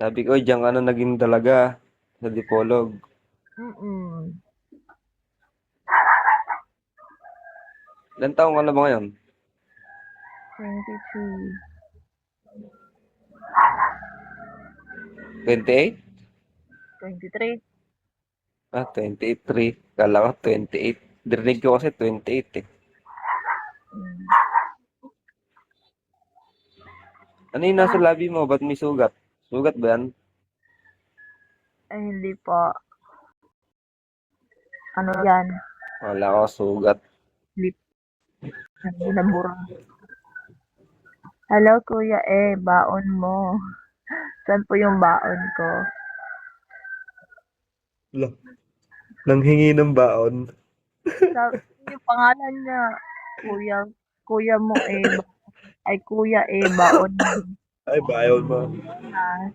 Sabi ko, "Oy, diyan ka na naging dalaga sa Dipolog." Mm. Ilan taong ka na ba ngayon? 23. 28? 23. 23. Kala ko 28. Dirinig ko kasi 28 eh. Hmm. Ano yung nasa Ah, labi mo? Ba't may sugat? Sugat ba yan? ay hindi po. Ano yan? Wala ko, sugat. Lip na binabura. Hello, kuya baon mo. Saan po yung baon ko? Wala. Nanghingi ng baon. Sa yung pangalan niya, kuya, kuya mo ay kuya baon mo. Ay, bayon mo. Na,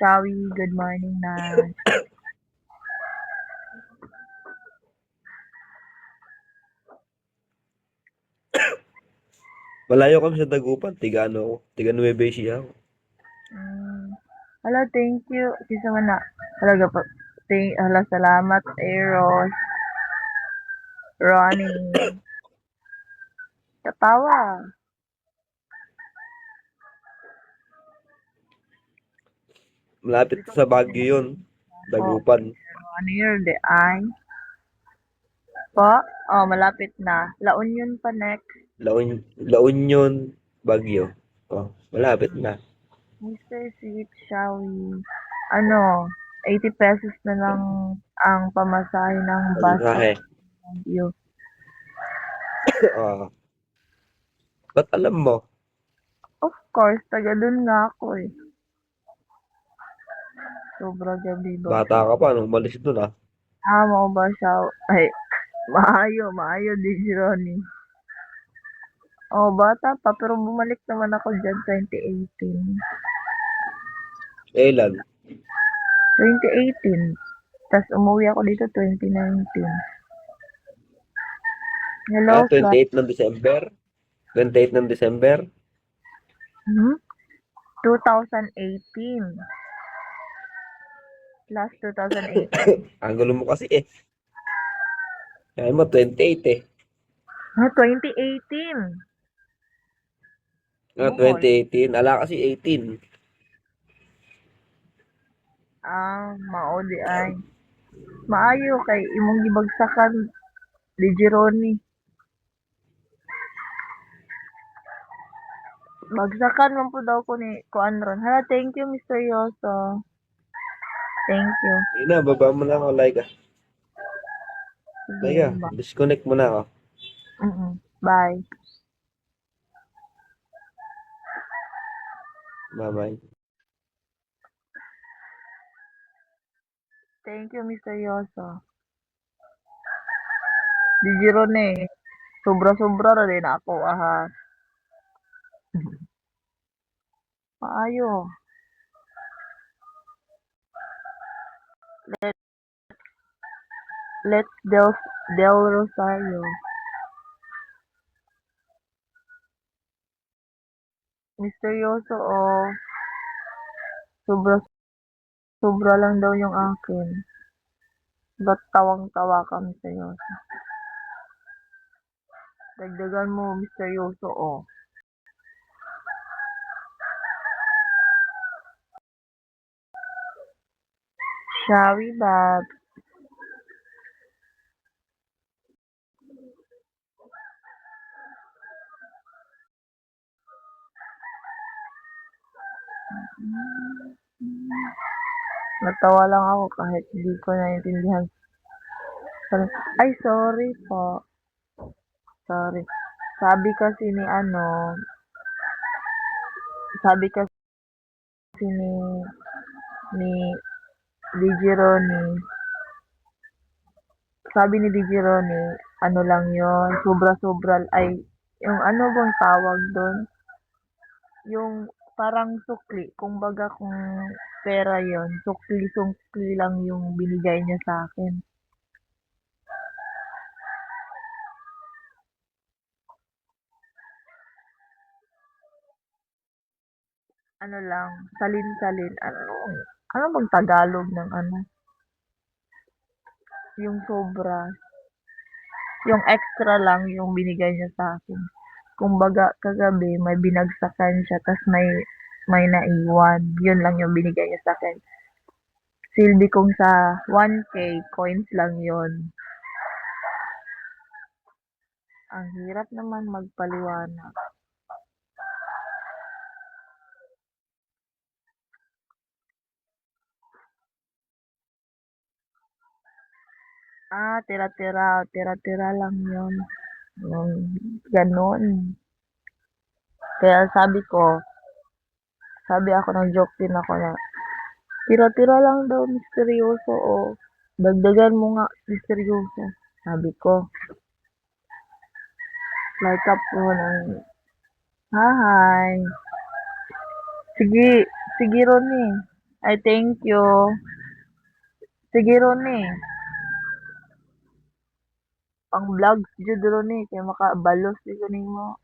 Shawi, good morning na. Malayo kami sa Dagupan. Tiga ano ako. Tiga Nueva Ecija ako. Mm. Hala, thank you. Kisa man na. Talaga po. Hala, salamat, Eros. Ronnie. Katawa. Malapit Dito sa Baguio yun. po. Dagupan. Ronnie, the ay. Po? Oh, malapit na. La Union pa next. La Union, Baguio. Oh, malapit na. Mr. Sweet Shawi. Ano, 80 pesos na lang ang pamasahe ng bus pa Pagkahe. Baguio. Ah, ba't alam mo? Of course, taga dun nga ako eh. Sobra gabi ba? Bata ka pa nung umalis doon ah. Mo ba siya? Ay, maayo din si Ronnie. Oh, bata pa, pero bumalik naman ako dyan 2018. Kailan? 2018. Tapos umuwi ako dito 2019. Ah, Hello, Flat. 28 ng December? 28 ng December? Hmm? 2018. Last 2018. Ang gulo mo kasi eh. Kaya mo 28 eh. 2018. Ah, Bungol. 2018. Ala kasi 18. Maodi ay. Maayo kay imong gibagsakan di Jironi. Bagsakan man po daw ko ni kuan ron. Hala, thank you, Mr. Yoso. Thank you. Yun na, baba mo na ako. Like ah. Sige, Like ah. Disconnect mo na ako. Bye. Bye-bye. Thank you, Mr. Yoso. Di Jironi. Sobra-sobra ra din ako, aha. Maayo. Let, let's Del Rosario. Misteryoso sobra sobra lang daw yung akin. Ba't tawang-tawa ka, misteryoso? Dagdagan mo, misteryoso, Shawi Bab. Natawa lang ako kahit hindi ko naintindihan. Ay, sorry po. Sorry. Sabi kasi ni sabi kasi ni DJ Ronnie, sabi ni DJ Ronnie, ano lang yon sobra-sobra, ay, yung ano bang tawag doon? Yung parang sukli, kumbaga kung pera yon sukli-sukli lang yung binigay niya sa akin. ano lang, salin-salin. Ano bang Tagalog ng ano? Yung sobra. Yung extra lang yung binigay niya sa akin. Kumbaga, kagabi may binagsakan siya, tas may naiwan. Yun lang yung binigay niya sa akin. Silbi kong sa 1K, coins lang yun. Ang hirap naman magpaliwanag. Tira-tira lang yun. Yung ganon. Kaya sabi ako, nag-joke din ako na, tira-tira lang daw, misteryoso, o dagdagan mo nga, misteryoso. Sabi ko, like up ko ng, hi. Sige, sige Ronnie. I thank you. Sige Ronnie. Pang vlogs jud Ronnie, kaya makabalos di ko nimo.